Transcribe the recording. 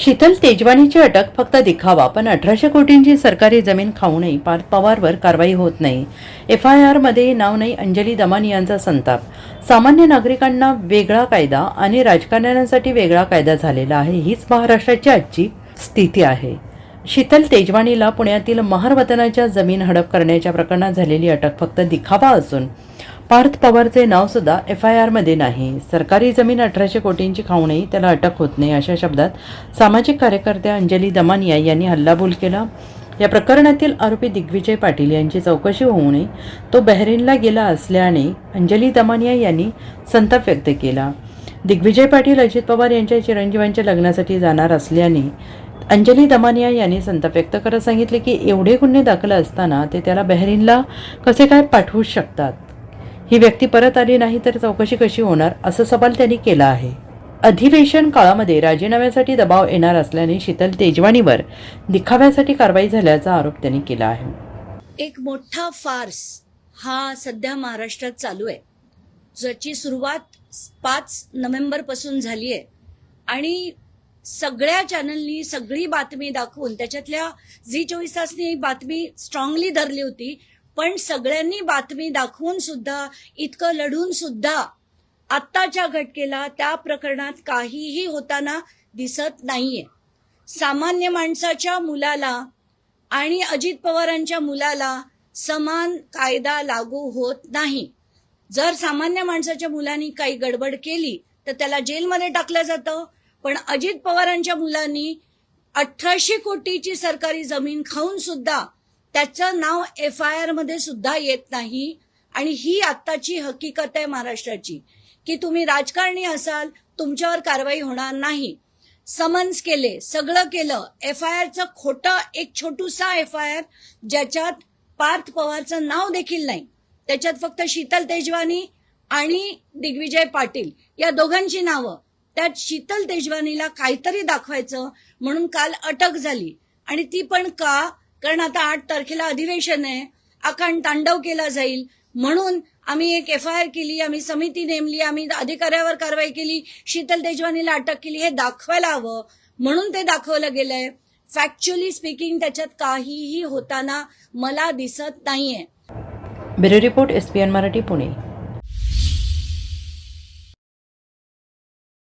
शीतल तेजवानीची अटक फक्त दिखावा, पण 1800 कोटींची सरकारी जमीन खाऊनही पार्थ पवारवर कारवाई होत नाही. FIR मध्ये नाव नाही. अंजली दमानियांचा संताप. सामान्य नागरिकांना वेगळा कायदा आणि राजकारण्यांसाठी वेगळा कायदा झालेला आहे. हीच महाराष्ट्राची आजची स्थिती आहे. शीतल तेजवानीला पुण्यातील महार वतनाच्या जमीन हडप करण्याच्या प्रकरणात झालेली अटक फक्त दिखावा असून पार्थ पवारचे नाव सुद्धा FIR मध्ये नाही. सरकारी जमीन 1800 कोटींची खाऊनही त्याला अटक होत नाही, अशा शब्दात सामाजिक कार्यकर्त्या अंजली दमानिया यांनी हल्लाबोल केला. या प्रकरणातील आरोपी दिग्विजय पाटील यांची चौकशी होऊ नये, तो बहरीनला गेला असल्याने अंजली दमानिया यांनी संताप व्यक्त केला. दिग्विजय पाटील अजित पवार यांच्या चिरंजीवांच्या लग्नासाठी जाणार असल्याने अंजली दमानिया यांनी संताप व्यक्त करत सांगितले की एवढे गुन्हे दाखल असताना ते त्याला बहरीनला कसे काय पाठवू शकतात. ही व्यक्ती परत आली नाही तर चौकशी कशी होणार, असा सवाल त्यांनी केला आहे. अधिवेशन काळामध्ये राजीनाम्यासाठी दबाव येणार असल्याने शीतल तेजवानीवर दिखाव्यासाठी कारवाई झाल्याचा आरोप त्यांनी केला आहे. एक मोठा फार्स हा सध्या महाराष्ट्रात चालू आहे, ज्याची सुरुवात 5 नोव्हेंबर पासून झाली आहे आणि सगळ्या चॅनलनी सगळी बातमी दाखवून त्याच्यातल्या झी24 तासनी बातमी स्ट्रॉंगली धरली होती, पण सगळ्यांनी बातमी दाखवून सुद्धा इतकं लढून सुद्धा आत्ताच्या घटनेला त्या प्रकरणात काहीही होताना दिसत नाहीये. सामान्य माणसाच्या मुलाला आणि अजित पवारांच्या मुलाला समान कायदा लागू होत नाही. जर सामान्य माणसाच्या मुलांनी काही गडबड केली तर त्याला जेलमध्ये टाकलं जातं, पण अजित पवारांच्या मुलांनी 1800 कोटीची सरकारी जमीन खाऊन सुद्धा त्याचं नाव FIR मध्ये सुद्धा येत नाही. आणि ही आत्ताची हकीकत आहे महाराष्ट्राची, की तुम्ही राजकारणी असाल, तुमच्यावर कारवाई होणार नाही. समन्स केले, सगळं केलं, FIRचं खोटं एक छोटूसा FIR ज्याच्यात पार्थ पवारचं नाव देखील नाही, त्याच्यात फक्त शीतल तेजवानी आणि दिग्विजय पाटील या दोघांची नावं. त्यात शीतल तेजवानीला काहीतरी दाखवायचं म्हणून काल अटक झाली. आणि ती पण का? कारण आता 8 तारखेला अधिवेशन आहे, अखंड तांडव केला जाईल म्हणून आम्ही एक FIR केली, आम्ही समिती नेमली, आम्ही अधिकाऱ्यावर कारवाई केली, शीतल तेजवानीला अटक केली, हे दाखवायला हवं म्हणून ते दाखवलं गेलंय. फॅक्च्युअली स्पीकिंग त्याच्यात काहीही होताना मला दिसत नाहीये. Bureau report, SPN Marathi, Pune.